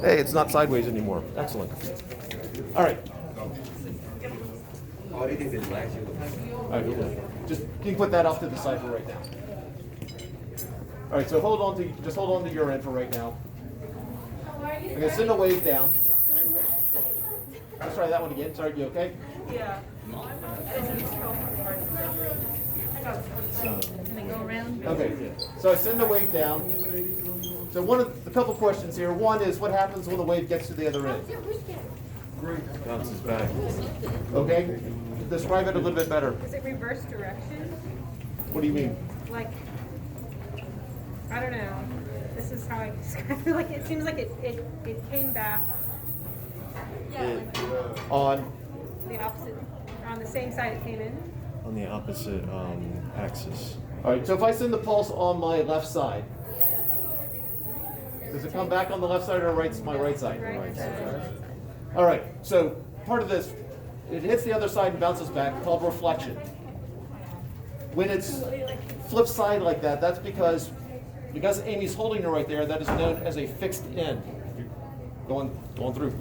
Hey, it's not sideways anymore. Excellent. All right. All right, just you can put that off to the side for right now. All right, so hold on to your end for right now. I'm gonna send a wave down. Let's try that one again. Sorry, you okay? Yeah. Can I go around? Okay. So I send the wave down. So a couple questions here. One is what happens when the wave gets to the other end? Bounces back. Okay. Describe it a little bit better. Is it reverse direction? What do you mean? Like, I don't know. This is how I describe it. Like, it seems like it came back On the opposite, on the same side it came in. On the opposite axis. All right, so if I send the pulse on my left side, does it come back on the left side or my right side? Right. All right, so part of this, it hits the other side and bounces back, called reflection. When it's flip side like that, that's because Amy's holding it right there, that is known as a fixed end. Going through.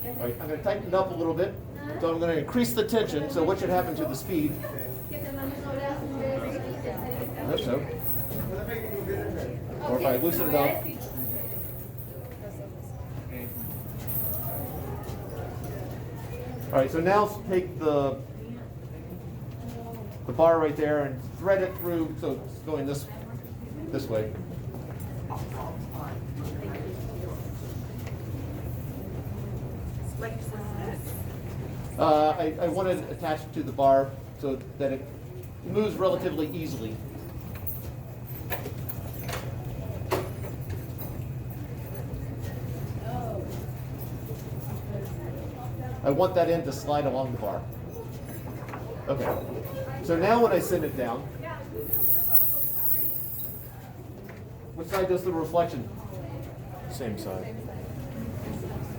All right, I'm going to tighten it up a little bit. So I'm going to increase the tension. So what should happen to the speed? I hope so. Or if I loosen it up. All right, so now take the bar right there and thread it through. So it's going this way. I want to attach it to the bar so that it moves relatively easily. I want that end to slide along the bar. Okay. So now when I send it down, which side does the reflection? Same side.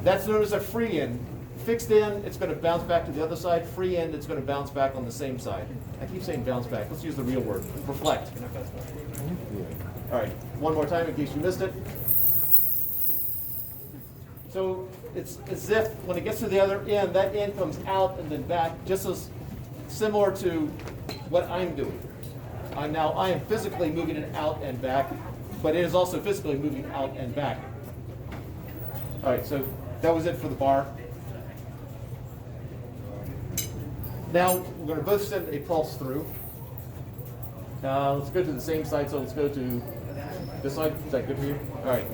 That's known as a free end. Fixed end, it's going to bounce back to the other side. Free end, it's going to bounce back on the same side. I keep saying bounce back. Let's use the real word. Reflect. All right, one more time in case you missed it. So it's as if when it gets to the other end, that end comes out and then back, just as similar to what I'm doing. I am physically moving it out and back, but it is also physically moving out and back. All right, so that was it for the bar. Now we're going to both send a pulse through. Let's go to the same side, so let's go to this side. Is that good for you? All right.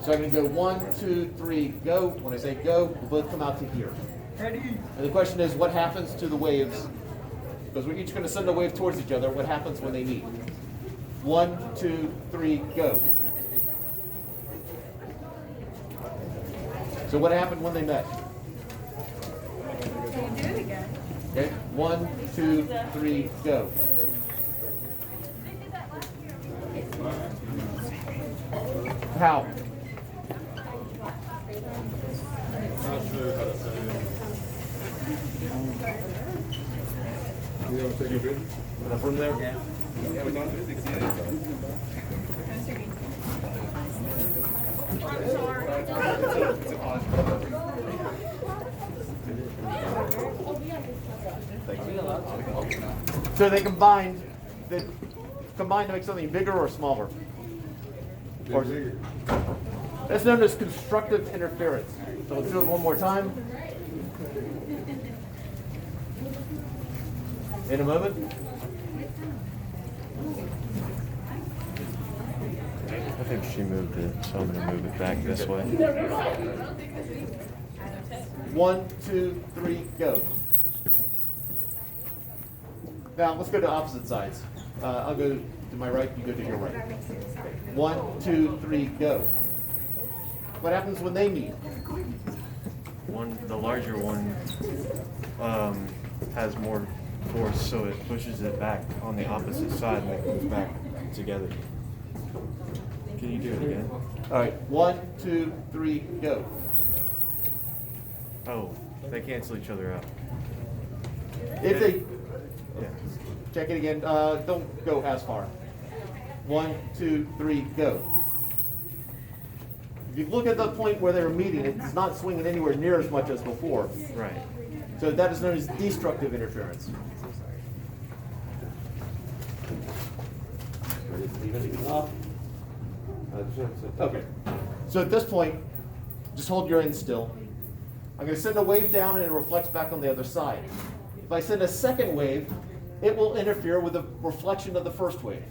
So I'm going to go 1, 2, 3, go. When I say go, we'll both come out to here. Ready. And the question is, what happens to the waves? Because we're each going to send a wave towards each other. What happens when they meet? 1, 2, 3, go. So what happened when they met? Can you do it again? Okay, 1, 2, 3, go. How? Enough room there? Yeah. I'm sorry. So they combined to make something bigger or smaller? Or bigger. That's known as constructive interference. So let's do it one more time. In a moment. I think she moved it, so I'm going to move it back this way. 1, 2, 3, go. Now let's go to opposite sides. I'll go to my right, you go to your right. 1, 2, 3, go. What happens when they meet? The larger one has more force, so it pushes it back on the opposite side and it comes back together. Can you do it again? All right, 1, 2, 3, go. Oh, they cancel each other out. If they Yeah. check it again, don't go as far. 1, 2, 3, go. If you look at the point where they were meeting, it's not swinging anywhere near as much as before. Right. So that is known as destructive interference. Leave anything off? Okay. So at this point, just hold your end still. I'm going to send a wave down and it reflects back on the other side. If I send a second wave, it will interfere with the reflection of the first wave.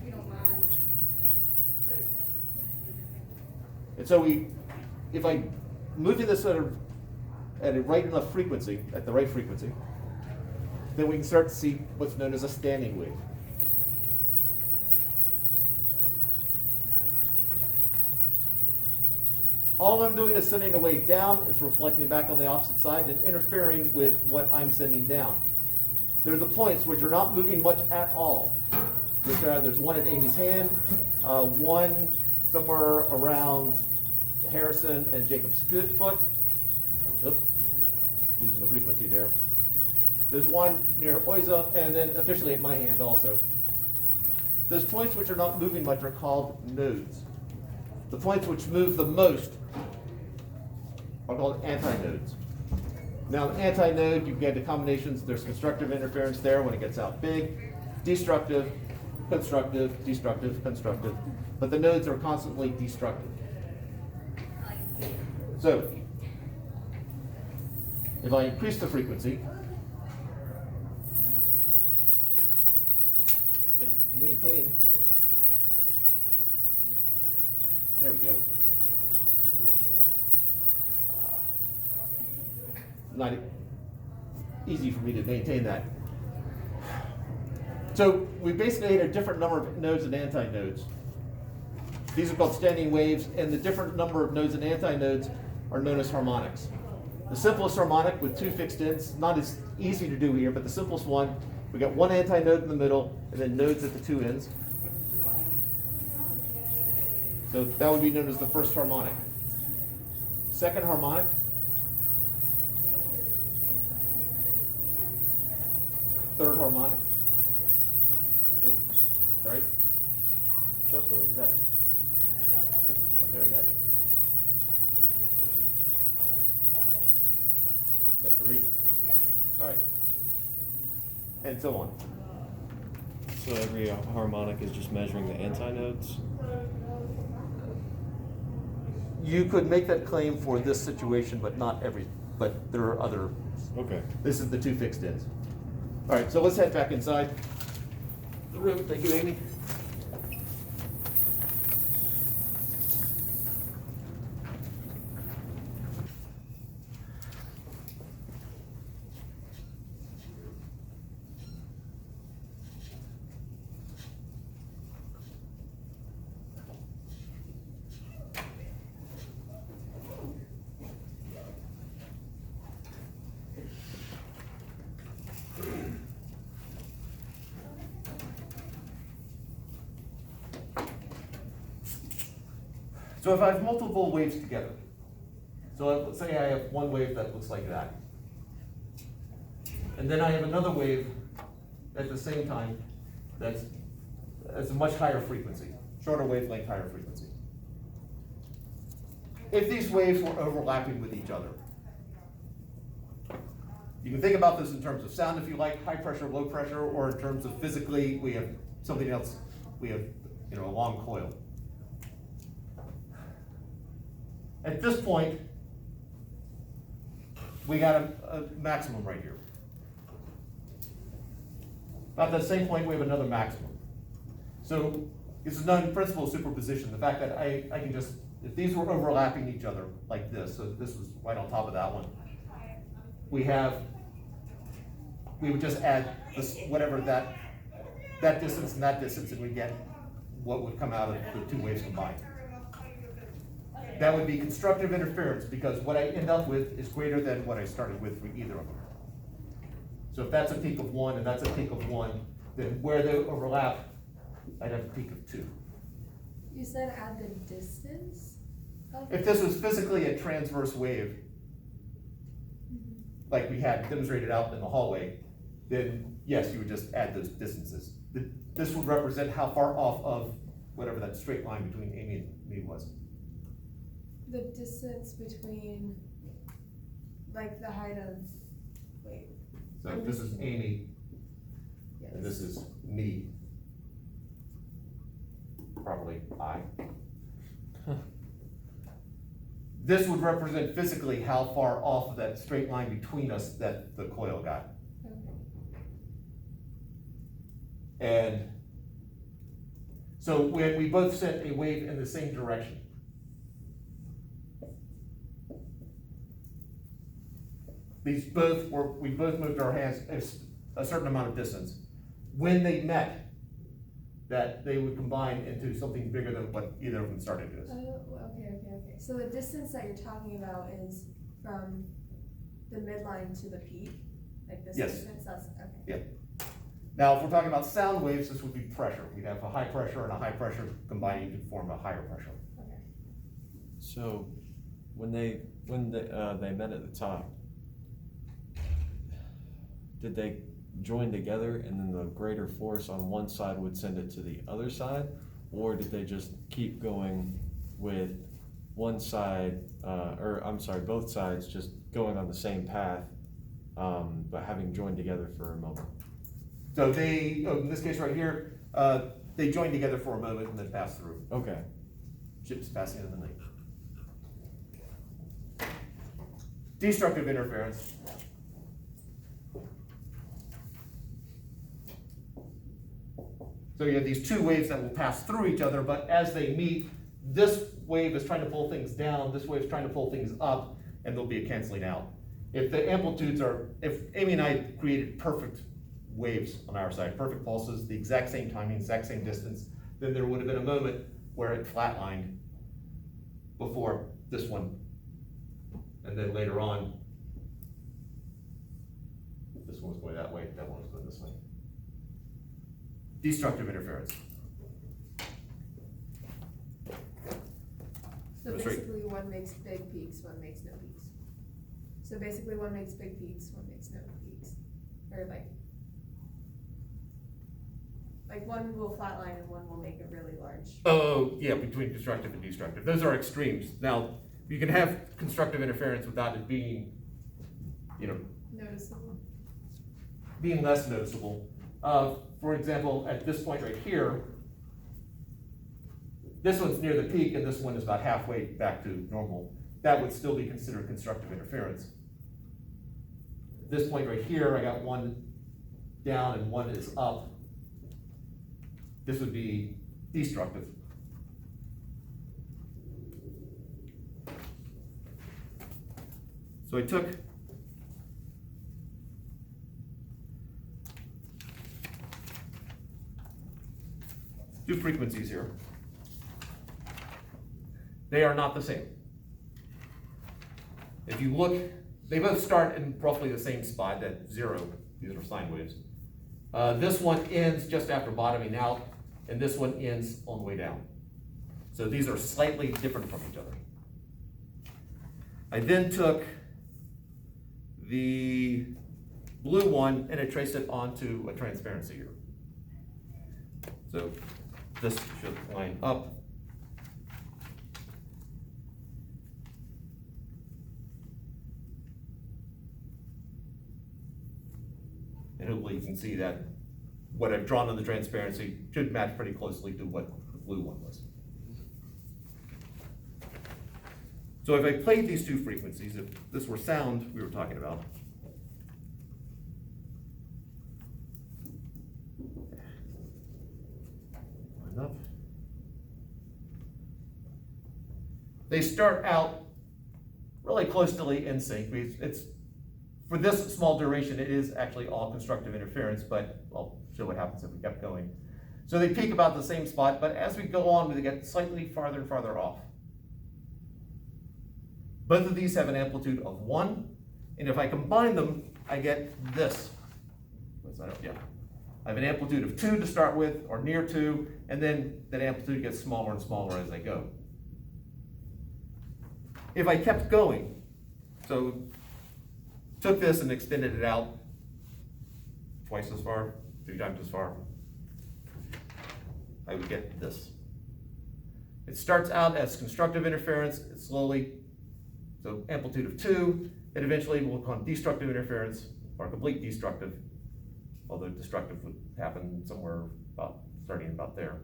And so if I move this at a right enough frequency, at the right frequency, then we can start to see what's known as a standing wave. All I'm doing is sending a wave down, it's reflecting back on the opposite side and interfering with what I'm sending down. There are the points which are not moving much at all. There's one at Amy's hand, one somewhere around Harrison and Jacob's foot. Oops, losing the frequency there. There's one near Oiza, and then officially at my hand also. Those points which are not moving much are called nodes. The points which move the most are called antinodes. Now, an antinode, you get the combinations. There's constructive interference there when it gets out big, destructive, constructive, destructive, constructive. But the nodes are constantly destructive. So, if I increase the frequency and maintain, there we go. Not easy for me to maintain that. So we basically had a different number of nodes and antinodes. These are called standing waves, and the different number of nodes and antinodes are known as harmonics. The simplest harmonic with two fixed ends, not as easy to do here, but the simplest one, we got one antinode in the middle and then nodes at the two ends. So that would be known as the first harmonic. Second harmonic, third harmonic. Oops, sorry. Is that? I'm there yet. Is that 3? Yeah. All right. And so on. So every harmonic is just measuring the antinodes? You could make that claim for this situation, but not every, but there are other. Okay. This is the two fixed ends. All right, so let's head back inside the room. Thank you, Amy. So if I have multiple waves together, so let's say I have one wave that looks like that, and then I have another wave at the same time that's a much higher frequency, shorter wavelength, higher frequency. If these waves were overlapping with each other, you can think about this in terms of sound if you like, high pressure, low pressure, or in terms of physically, we have something else, we have a long coil. At this point, we got a maximum right here. At the same point, we have another maximum. So this is known principle of superposition. The fact that I can just, if these were overlapping each other like this, so this was right on top of that one, we would just add this, whatever that distance and that distance, and we get what would come out of the two waves combined. That would be constructive interference because what I end up with is greater than what I started with for either of them. So if that's a peak of 1 and that's a peak of 1, then where they overlap, I'd have a peak of 2. You said add the distance? If this was physically a transverse wave, like we had demonstrated out in the hallway, then yes, you would just add those distances. This would represent how far off of whatever that straight line between Amy and me was. The distance between, like the height of, wait. So this is Amy, Yes. and this is me. Probably I. This would represent physically how far off of that straight line between us that the coil got. Okay. And so when we both sent a wave in the same direction, we both moved our hands a certain amount of distance. When they met, that they would combine into something bigger than what either of them started as. Okay. So the distance that you're talking about is from the midline to the peak? Like this Yes. distance, that's, okay. Yeah. Now, if we're talking about sound waves, this would be pressure. We'd have a high pressure and a high pressure combining to form a higher pressure. Okay. So when they met at the top, did they join together and then the greater force on one side would send it to the other side, or did they just keep going with one side, both sides just going on the same path, but having joined together for a moment? So they, in this case right here, they joined together for a moment and then passed through. Okay. Ships passing in the lake. Destructive interference. So you have these two waves that will pass through each other, but as they meet, this wave is trying to pull things down, this wave is trying to pull things up, and there'll be a canceling out. If the amplitudes are, if Amy and I created perfect waves on our side, perfect pulses, the exact same timing, exact same distance, then there would have been a moment where it flatlined before this one. And then later on, this one was going that way, that one was going this way. Destructive interference. So That's right. basically one makes big peaks, one makes no peaks. So basically one makes big peaks, one makes no peaks. Or like one will flatline and one will make a really large. Oh, yeah, between constructive and destructive. Those are extremes. Now, you can have constructive interference without it being, Noticeable. being less noticeable. For example, at this point right here, this one's near the peak and this one is about halfway back to normal. That would still be considered constructive interference. At this point right here, I got one down and one is up. This would be destructive. So I took two frequencies here. They are not the same. If you look, they both start in roughly the same spot at 0. These are sine waves. This one ends just after bottoming out, and this one ends on the way down. So these are slightly different from each other. I then took the blue one and I traced it onto a transparency here. So this should line up. And hopefully you can see that what I've drawn on the transparency should match pretty closely to what the blue one was. So if I played these two frequencies, if this were sound we were talking about, line up. They start out really close to in sync. It's for this small duration, it is actually all constructive interference, but I'll show what happens if we kept going. So they peak about the same spot, but as we go on, they get slightly farther and farther off. Both of these have an amplitude of 1, and if I combine them, I get this. What's that? Yeah. I have an amplitude of 2 to start with, or near 2, and then that amplitude gets smaller and smaller as I go. If I kept going, so took this and extended it out twice as far, 3 times as far, I would get this. It starts out as constructive interference, it slowly, so amplitude of 2, it eventually will become destructive interference, or complete destructive, although destructive would happen somewhere about, starting about there.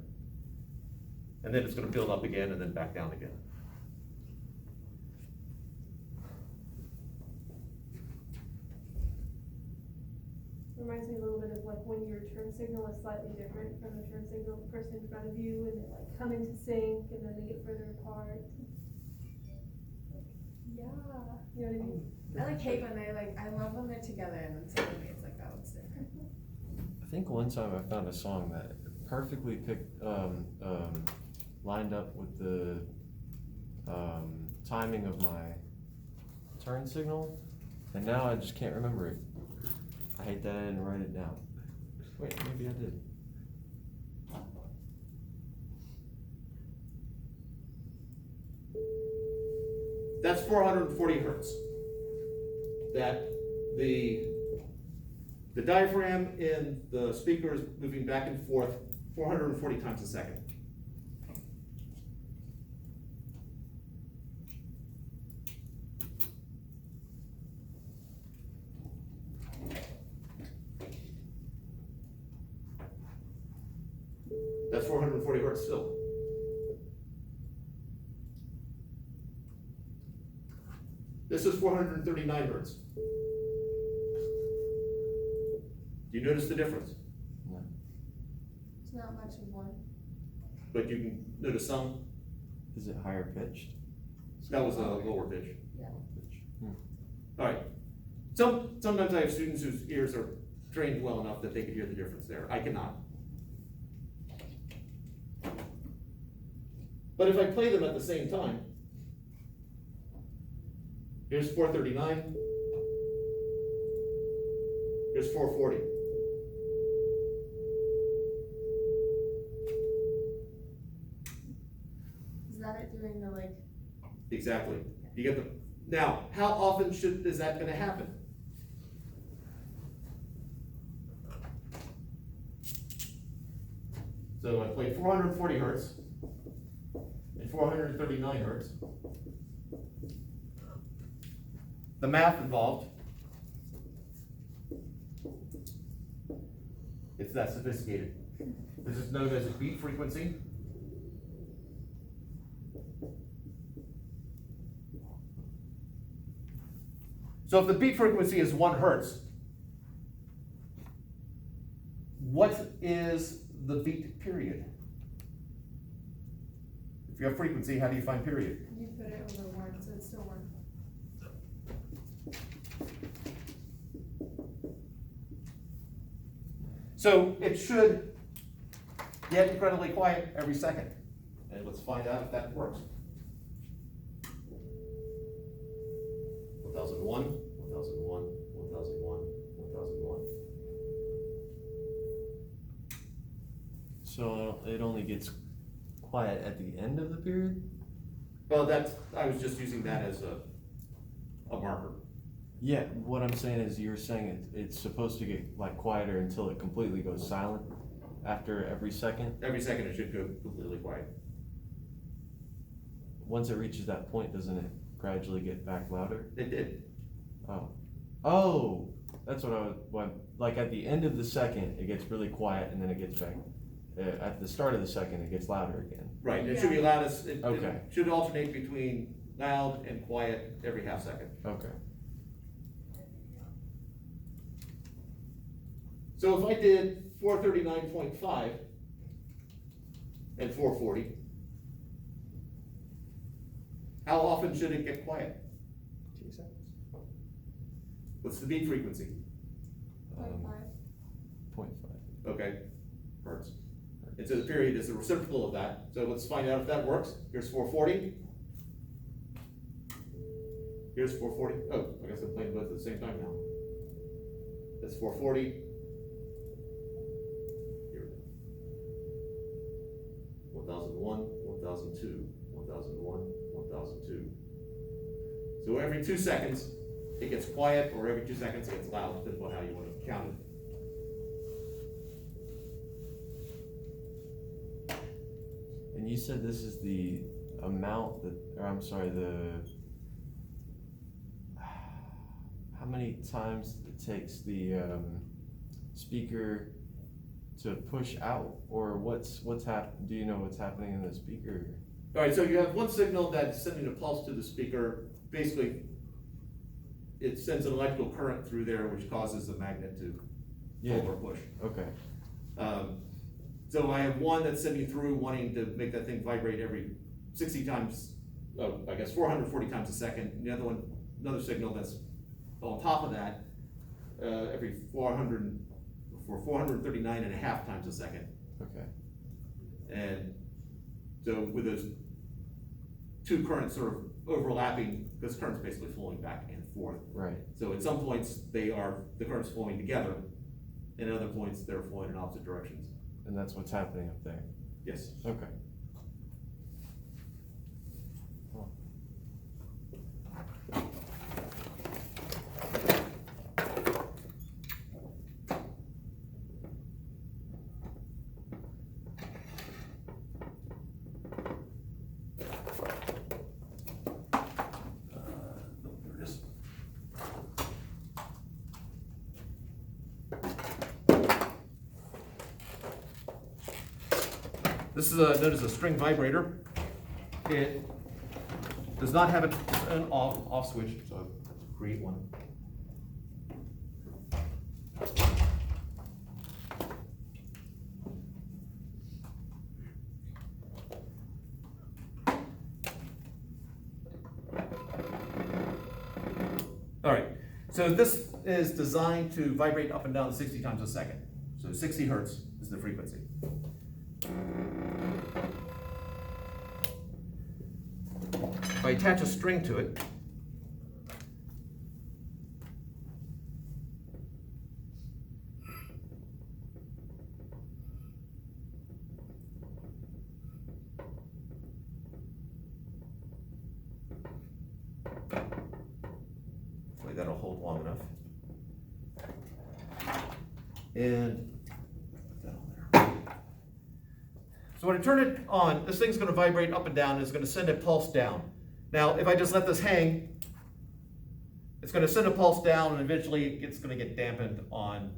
And then it's gonna build up again and then back down again. Reminds me a little bit of like when your turn signal is slightly different from the turn signal of the person in front of you, and they like come into sync and then they get further apart. Yeah. You know what I mean? I like hate when they like, I love when they're together and then suddenly it's like, oh, it's different. I think one time I found a song that perfectly lined up with the timing of my turn signal, and now I just can't remember it. I hate that I didn't write it down. Wait, maybe I did. That's 440 hertz. That the diaphragm in the speaker is moving back and forth 440 times a second. That's 440 hertz still. This is 439 hertz. Do you notice the difference? No. It's not much of one. But you can notice some. Is it higher pitched? That was a lower pitch. Yeah. All right. Sometimes I have students whose ears are trained well enough that they can hear the difference there. I cannot. But if I play them at the same time, here's 439, here's 440. Is that it doing the like? Exactly. You get the, now, how often is that gonna happen? So I played 440 hertz and 439 hertz. The math involved, it's that sophisticated. This is known as a beat frequency. So if the beat frequency is 1 hertz, what is the beat period? If you have frequency, how do you find period? You put it over 1, so it's still 1. So it should get incredibly quiet every second. And let's find out if that works. 1001, 1001, 1001, 1001. So it only gets quiet at the end of the period? Well, I was just using that as a marker. Yeah, what I'm saying is you're saying it's supposed to get like quieter until it completely goes silent after every second? Every second it should go completely quiet. Once it reaches that point, doesn't it gradually get back louder? It did. Oh, that's like at the end of the second, it gets really quiet and then it gets back. At the start of the second, it gets louder again. Right, it should be loud Okay. it should alternate between loud and quiet every half second. Okay. So if I did 439.5 and 440, how often should it get quiet? 2 seconds. What's the beat frequency? 0.5. 0.5. Okay, hertz. And so the period is the reciprocal of that. So let's find out if that works. Here's 440. Here's 440. Oh, I guess I'm playing both at the same time now. That's 440. Here we go. 1001, 1002, 1001, 1002. So every 2 seconds, it gets quiet, or every 2 seconds, it gets loud, depending on how you want to count it. And you said this is the amount that, or I'm sorry, how many times it takes the speaker to push out, or what's do you know what's happening in the speaker? All right, so you have one signal that's sending a pulse to the speaker. Basically, it sends an electrical current through there, which causes the magnet to pull or push. Okay. So I have one that's sending through, wanting to make that thing vibrate every 60 times, I guess 440 times a second. And the other one, another signal that's on top of that, every 439 and a half times a second. Okay. And so with those two currents sort of overlapping, because current's basically flowing back and forth. Right. So at some points the current's flowing together, and at other points they're flowing in opposite directions. And that's what's happening up there. Yes. Okay. There it is. This is known as a string vibrator. It does not have an off switch, so I'll create one. All right, so this is designed to vibrate up and down 60 times a second. So 60 hertz is the frequency. If I attach a string to it, hopefully that'll hold long enough. And put that on there. So when I turn it on, this thing's going to vibrate up and down, and it's going to send a pulse down. Now, if I just let this hang, it's going to send a pulse down, and eventually it's going to get dampened on